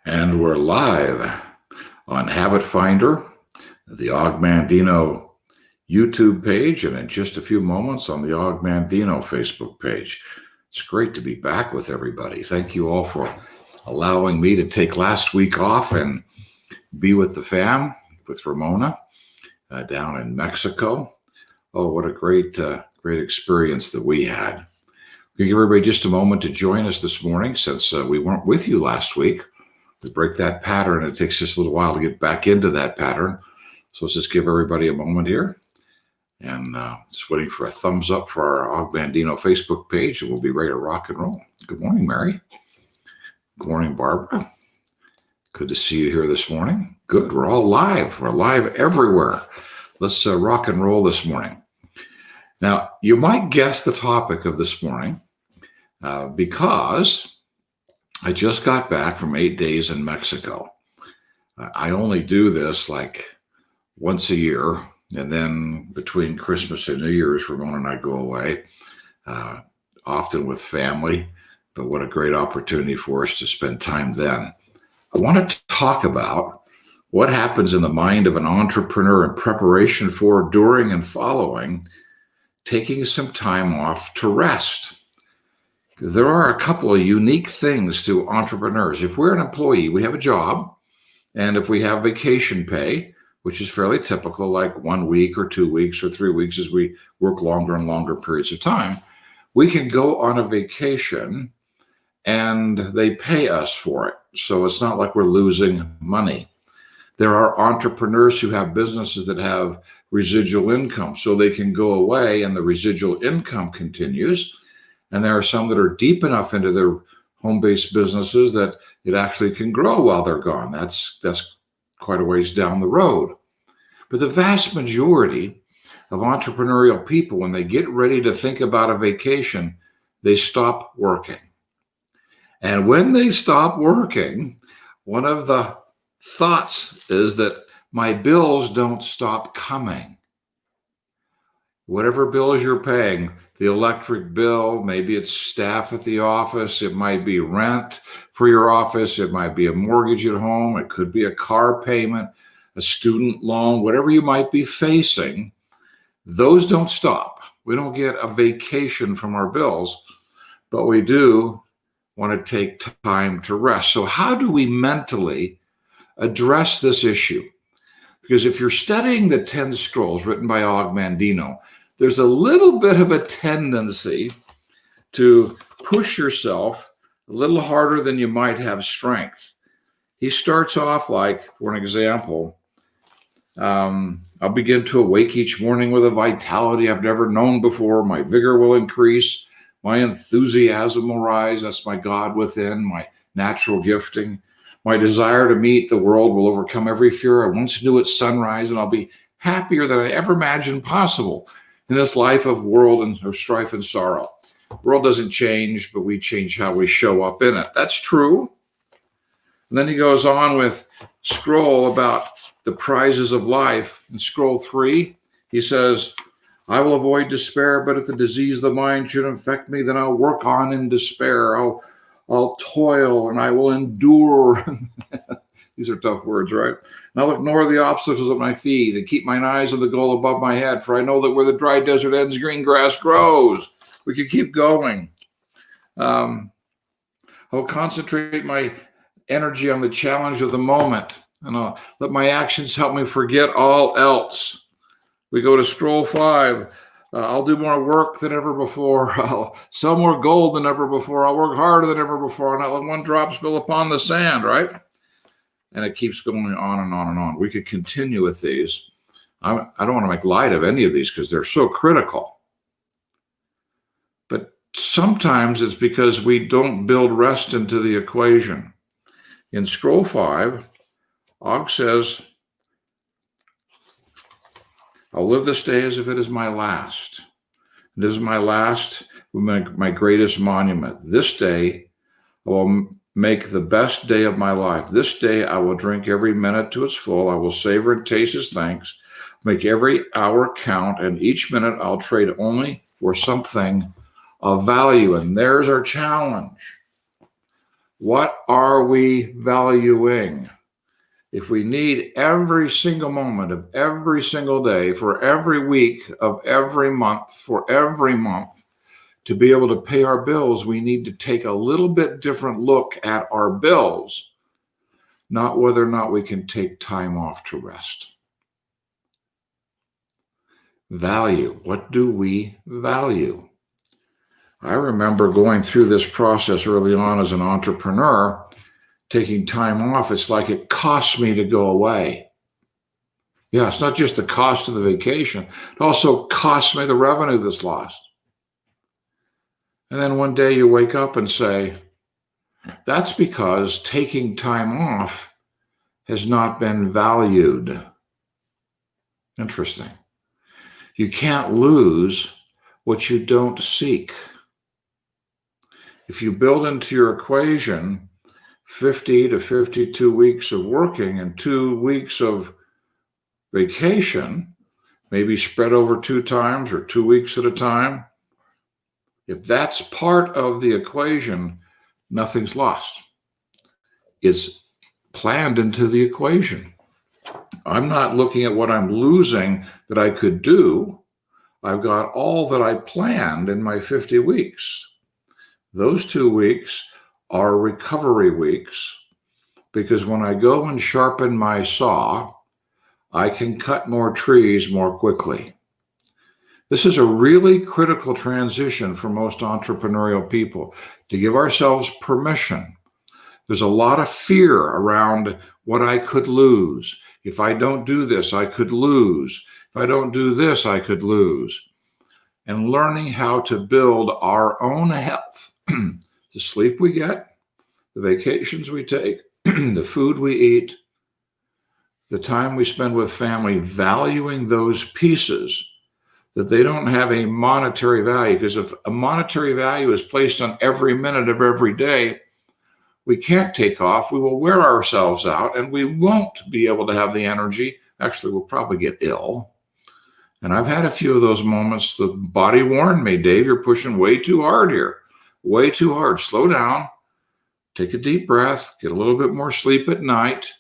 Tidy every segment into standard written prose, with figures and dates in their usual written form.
And we're live on Habit Finder, the OgMent YouTube page, and in just a few moments on the OgMent Facebook page. It's great to be back with everybody. Thank you all for allowing me to take last week off and be with the fam, with Ramona down in Mexico. Oh, what a great experience that we had. We'll give everybody just a moment to join us this morning since we weren't with you last week. To break that pattern, it takes just a little while to get back into that pattern. So let's just give everybody a moment here. And just waiting for a thumbs up for our OgMent Facebook page, and we'll be ready to rock and roll. Good morning, Mary. Good morning, Barbara. Good to see you here this morning. Good, we're all live. We're live everywhere. Let's rock and roll this morning. Now, you might guess the topic of this morning because I just got back from 8 days in Mexico. I only do this like once a year, and then between Christmas and New Year's, Ramona and I go away, often with family, but what a great opportunity for us to spend time then. I want to talk about what happens in the mind of an entrepreneur in preparation for, during, and following taking some time off to rest. There are a couple of unique things to entrepreneurs. If we're an employee, we have a job, and if we have vacation pay, which is fairly typical, like 1 week or 2 weeks or 3 weeks as we work longer and longer periods of time, we can go on a vacation and they pay us for it. So it's not like we're losing money. There are entrepreneurs who have businesses that have residual income, so they can go away and the residual income continues. And there are some that are deep enough into their home-based businesses that it actually can grow while they're gone. That's quite a ways down the road. But the vast majority of entrepreneurial people, when they get ready to think about a vacation, they stop working. And when they stop working, one of the thoughts is that my bills don't stop coming. Whatever bills you're paying, the electric bill, maybe it's staff at the office, it might be rent for your office, it might be a mortgage at home, it could be a car payment, a student loan, whatever you might be facing, those don't stop. We don't get a vacation from our bills, but we do want to take time to rest. So how do we mentally address this issue? Because if you're studying the 10 scrolls written by OgMent, there's a little bit of a tendency to push yourself a little harder than you might have strength. He starts off like, for an example, I'll begin to awake each morning with a vitality I've never known before. My vigor will increase. My enthusiasm will rise. That's my God within, my natural gifting. My desire to meet the world will overcome every fear I once knew at sunrise, and I'll be happier than I ever imagined possible in this life of world and of strife and sorrow. The world doesn't change, but we change how we show up in it. That's true. And then he goes on with scroll about the prizes of life. In scroll 3, he says, I will avoid despair, but if the disease of the mind should infect me, then I'll work on in despair. I'll toil and I will endure. These are tough words, right? And I'll ignore the obstacles at my feet and keep mine eyes on the goal above my head, for I know that where the dry desert ends, green grass grows. We could keep going. I'll concentrate my energy on the challenge of the moment, and I'll let my actions help me forget all else. We go to scroll 5. I'll do more work than ever before. I'll sell more gold than ever before. I'll work harder than ever before. And I'll let one drop spill upon the sand, right? And it keeps going on and on and on. We could continue with these. I don't want to make light of any of these because they're so critical. But sometimes it's because we don't build rest into the equation. In scroll 5, Og says, I'll live this day as if it is my last. This is my last, my greatest monument. This day I will make the best day of my life. This day I will drink every minute to its full. I will savor and taste his thanks, make every hour count, and each minute I'll trade only for something of value. And there's our challenge. What are we valuing? If we need every single moment of every single day for every week of every month for every month to be able to pay our bills, we need to take a little bit different look at our bills, not whether or not we can take time off to rest. Value. What do we value? I remember going through this process early on as an entrepreneur, taking time off. It's like it costs me to go away. Yeah, it's not just the cost of the vacation. It also costs me the revenue that's lost. And then one day you wake up and say, that's because taking time off has not been valued. Interesting. You can't lose what you don't seek. If you build into your equation 50 to 52 weeks of working and 2 weeks of vacation, maybe spread over 2 times or 2 weeks at a time, if that's part of the equation, nothing's lost. It's planned into the equation. I'm not looking at what I'm losing that I could do. I've got all that I planned in my 50 weeks. Those 2 weeks are recovery weeks because when I go and sharpen my saw, I can cut more trees more quickly. This is a really critical transition for most entrepreneurial people, to give ourselves permission. There's a lot of fear around what I could lose. If I don't do this, I could lose. If I don't do this, I could lose. And learning how to build our own health, the sleep we get, the vacations we take, the food we eat, the time we spend with family, valuing those pieces, that they don't have a monetary value. Because if a monetary value is placed on every minute of every day, we can't take off. We will wear ourselves out and we won't be able to have the energy. Actually, we'll probably get ill. And I've had a few of those moments. The body warned me, Dave, you're pushing way too hard here. Way too hard. Slow down. Take a deep breath. Get a little bit more sleep at night.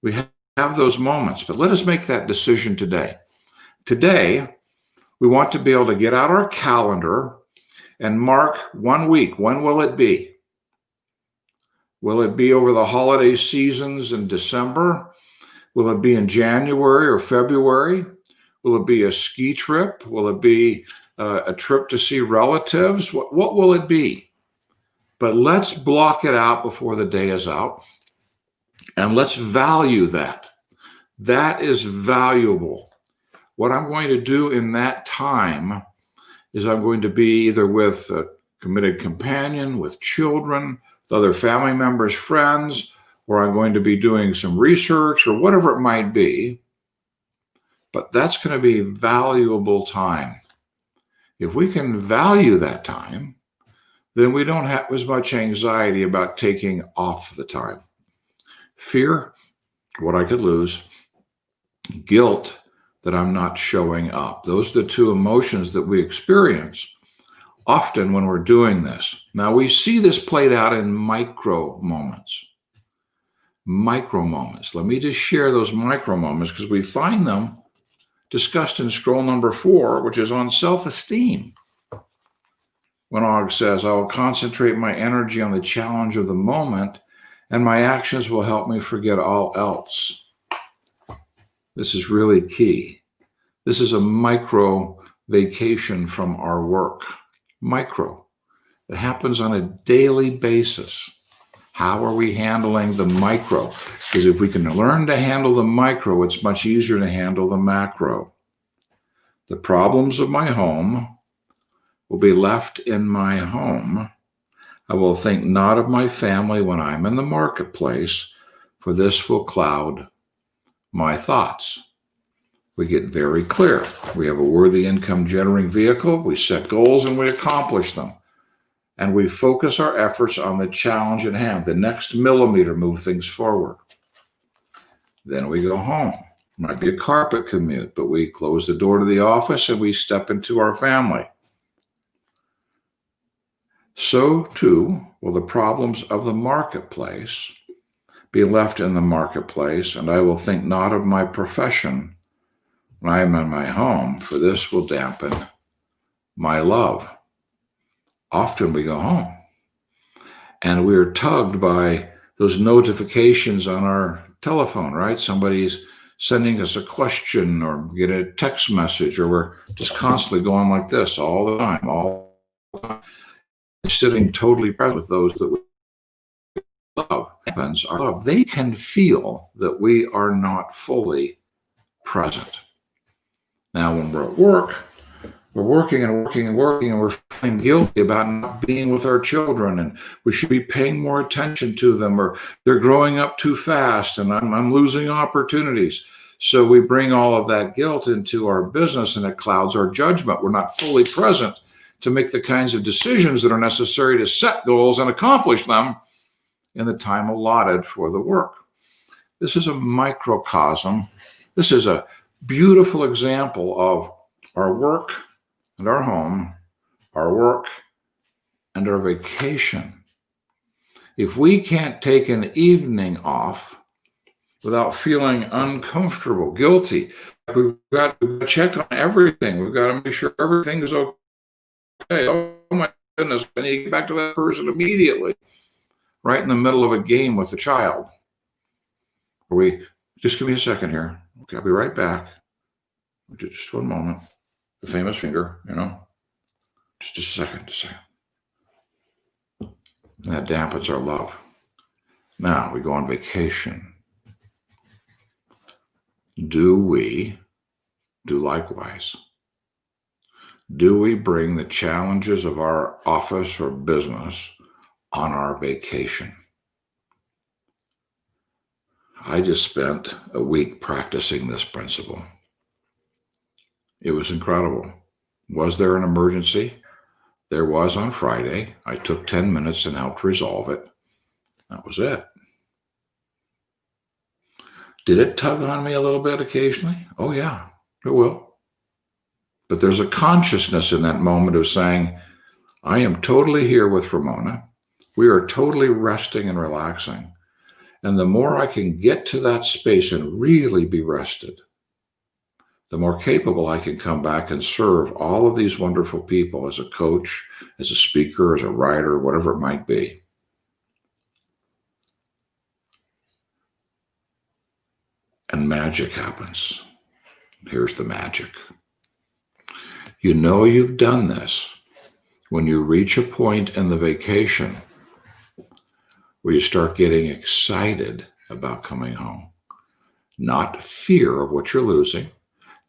We have those moments, but let us make that decision today. Today, we want to be able to get out our calendar and mark 1 week. When will it be? Will it be over the holiday seasons in December? Will it be in January or February? Will it be a ski trip? Will it be a trip to see relatives? What will it be? But let's block it out before the day is out. And let's value that. That is valuable. What I'm going to do in that time is I'm going to be either with a committed companion, with children, with other family members, friends, or I'm going to be doing some research or whatever it might be. But that's going to be valuable time. If we can value that time, then we don't have as much anxiety about taking off the time. Fear, what I could lose. Guilt, that I'm not showing up. Those are the 2 emotions that we experience often when we're doing this. Now, we see this played out in micro moments. Micro moments. Let me just share those micro moments because we find them discussed in scroll number 4, which is on self-esteem. When Og says, I will concentrate my energy on the challenge of the moment, and my actions will help me forget all else. This is really key. This is a micro vacation from our work. Micro. It happens on a daily basis. How are we handling the micro? Because if we can learn to handle the micro, it's much easier to handle the macro. The problems of my home will be left in my home. I will think not of my family when I'm in the marketplace, for this will cloud my thoughts. We get very clear. We have a worthy income generating vehicle. We set goals and we accomplish them. And we focus our efforts on the challenge at hand, the next millimeter, move things forward. Then we go home. Might be a carpet commute, but we close the door to the office and we step into our family. So too will the problems of the marketplace be left in the marketplace, and I will think not of my profession when I am in my home, for this will dampen my love. Often we go home and we're tugged by those notifications on our telephone, right? Somebody's sending us a question or get a text message, or we're just constantly going like this all the time, sitting totally present with those that we love. Our love, they can feel that we are not fully present. Now, when we're at work, we're working and working and working, and we're feeling guilty about not being with our children, and we should be paying more attention to them, or they're growing up too fast, and I'm losing opportunities. So we bring all of that guilt into our business, and it clouds our judgment. We're not fully present to make the kinds of decisions that are necessary to set goals and accomplish them in the time allotted for the work. This is a microcosm. This is a beautiful example of our work and our home, our work and our vacation. If we can't take an evening off without feeling uncomfortable, guilty, we've got to check on everything. We've got to make sure everything is okay. Oh my goodness, I need to get back to that person immediately, right in the middle of a game with a child. Just give me a second here. Okay, I'll be right back. Just one moment. The famous finger, just a second. That dampens our love. Now we go on vacation. Do we do likewise? Do we bring the challenges of our office or business on our vacation? I just spent a week practicing this principle. It was incredible. Was there an emergency? There was on Friday. I took 10 minutes and helped resolve it. That was it. Did it tug on me a little bit occasionally? Oh yeah, it will. But there's a consciousness in that moment of saying, I am totally here with Ramona. We are totally resting and relaxing. And the more I can get to that space and really be rested, the more capable I can come back and serve all of these wonderful people as a coach, as a speaker, as a writer, whatever it might be. And magic happens. Here's the magic. You know you've done this when you reach a point in the vacation where you start getting excited about coming home. Not fear of what you're losing,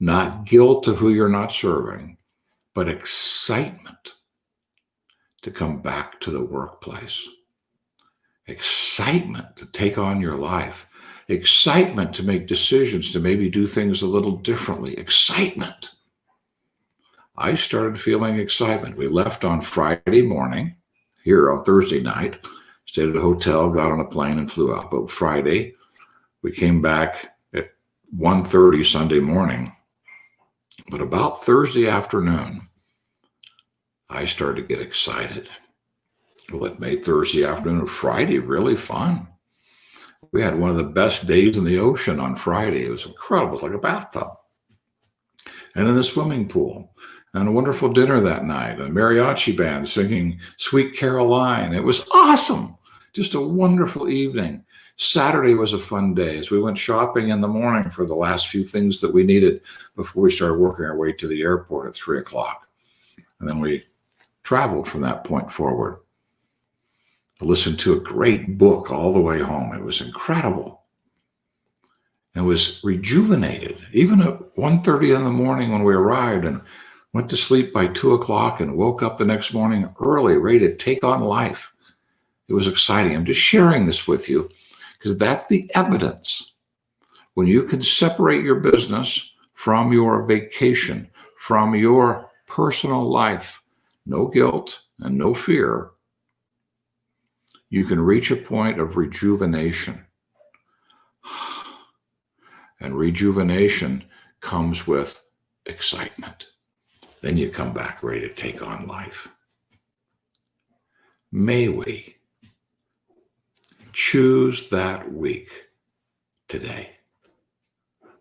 not guilt of who you're not serving, but excitement to come back to the workplace. Excitement to take on your life. Excitement to make decisions, to maybe do things a little differently. Excitement. I started feeling excitement. We left on Friday morning, here on Thursday night, stayed at a hotel, got on a plane and flew out. But Friday, we came back at 1:30 Sunday morning. But about Thursday afternoon, I started to get excited. Well, it made Thursday afternoon and Friday really fun. We had one of the best days in the ocean on Friday. It was incredible. It was like a bathtub. And in the swimming pool. And a wonderful dinner that night. A mariachi band singing Sweet Caroline. It was awesome. Just a wonderful evening. Saturday was a fun day as we went shopping in the morning for the last few things that we needed before we started working our way to the airport at 3 o'clock. And then we traveled from that point forward. I listened to a great book all the way home. It was incredible. And was rejuvenated, even at 1:30 in the morning when we arrived, and went to sleep by 2 o'clock and woke up the next morning early, ready to take on life. It was exciting. I'm just sharing this with you because that's the evidence. When you can separate your business from your vacation, from your personal life, no guilt and no fear, you can reach a point of rejuvenation. And rejuvenation comes with excitement. Then you come back ready to take on life. may we choose that week today.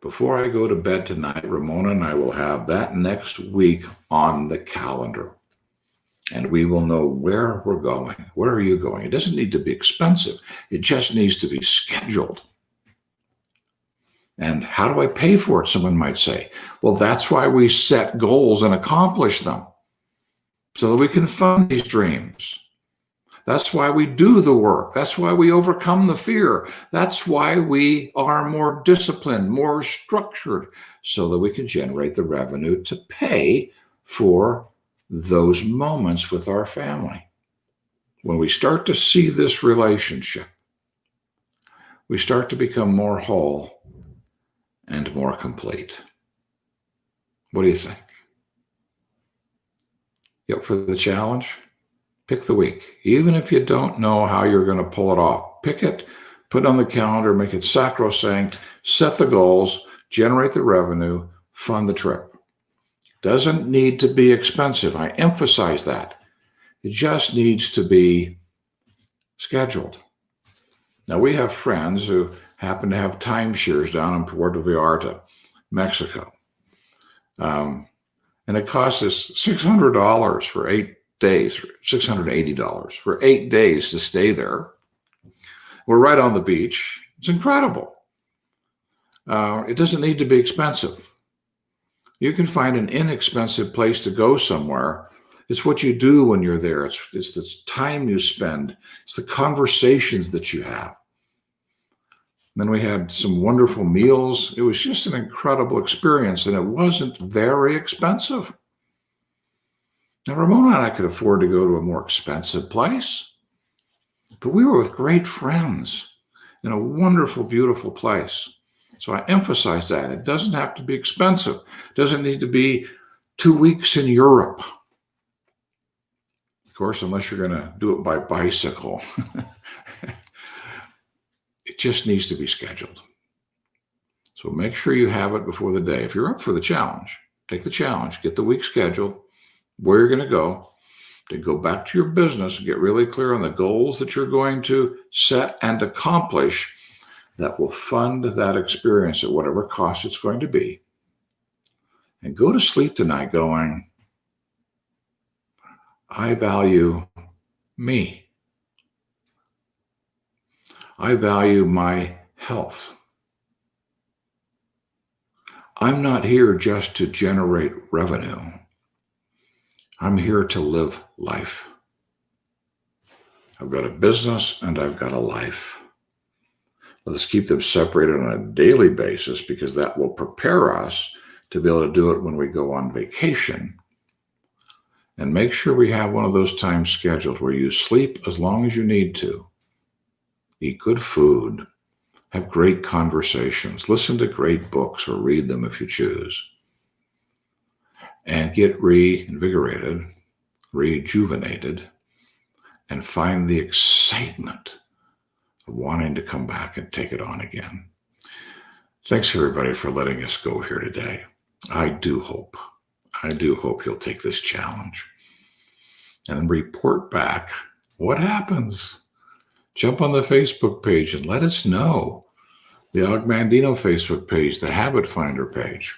Before I go to bed tonight, Ramona and I will have that next week on the calendar. And we will know where we're going. Where are you going? It doesn't need to be expensive. It just needs to be scheduled. And how do I pay for it? Someone might say. Well, that's why we set goals and accomplish them, so that we can fund these dreams. That's why we do the work. That's why we overcome the fear. That's why we are more disciplined, more structured, so that we can generate the revenue to pay for those moments with our family. When we start to see this relationship, we start to become more whole and more complete. What do you think? You up for the challenge? Pick the week. Even if you don't know how you're going to pull it off, pick it, put it on the calendar, make it sacrosanct, set the goals, generate the revenue, fund the trip. Doesn't need to be expensive. I emphasize that. It just needs to be scheduled. Now, we have friends who happen to have timeshares down in Puerto Vallarta, Mexico. And it costs us $600 for 8 days, $680 for 8 days to stay there. We're right on the beach. It's incredible. It doesn't need to be expensive. You can find an inexpensive place to go somewhere. It's what you do when you're there. It's the time you spend. It's the conversations that you have. Then we had some wonderful meals. It was just an incredible experience, and it wasn't very expensive. Now, Ramona and I could afford to go to a more expensive place, but we were with great friends in a wonderful, beautiful place. So I emphasize that. It doesn't have to be expensive. It doesn't need to be 2 weeks in Europe. Of course, unless you're going to do it by bicycle. It just needs to be scheduled. So make sure you have it before the day. If you're up for the challenge, take the challenge, get the week scheduled, where you're going to go, then go back to your business and get really clear on the goals that you're going to set and accomplish that will fund that experience at whatever cost it's going to be. And go to sleep tonight going, I value me. I value my health. I'm not here just to generate revenue. I'm here to live life. I've got a business and I've got a life. Let us keep them separated on a daily basis, because that will prepare us to be able to do it when we go on vacation. And make sure we have one of those times scheduled where you sleep as long as you need to. Eat good food. Have great conversations. Listen to great books or read them if you choose. And get reinvigorated, rejuvenated, and find the excitement of wanting to come back and take it on again. Thanks, everybody, for letting us go here today. I do hope you'll take this challenge and report back what happens. Jump on the Facebook page and let us know. The Ogmandino Facebook page, the Habit Finder page.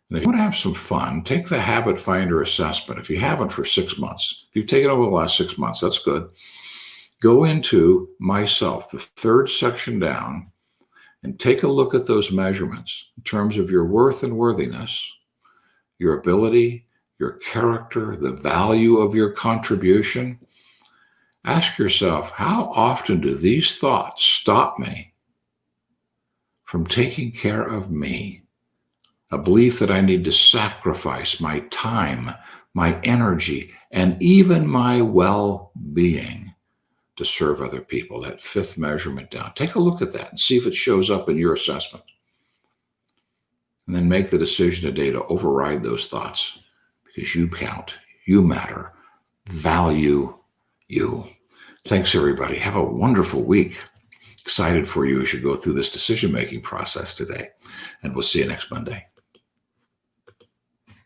And if you want to have some fun, take the Habit Finder assessment. If you haven't for 6 months, if you've taken over the last 6 months, that's good. Go into Myself, the third section down, and take a look at those measurements in terms of your worth and worthiness, your ability, your character, the value of your contribution. Ask yourself, how often do these thoughts stop me from taking care of me? A belief that I need to sacrifice my time, my energy, and even my well-being to serve other people. That fifth measurement down. Take a look at that and see if it shows up in your assessment. And then make the decision today to override those thoughts, because you count, you matter, value you. Thanks, everybody. Have a wonderful week. Excited for you as you go through this decision-making process today. And we'll see you next Monday.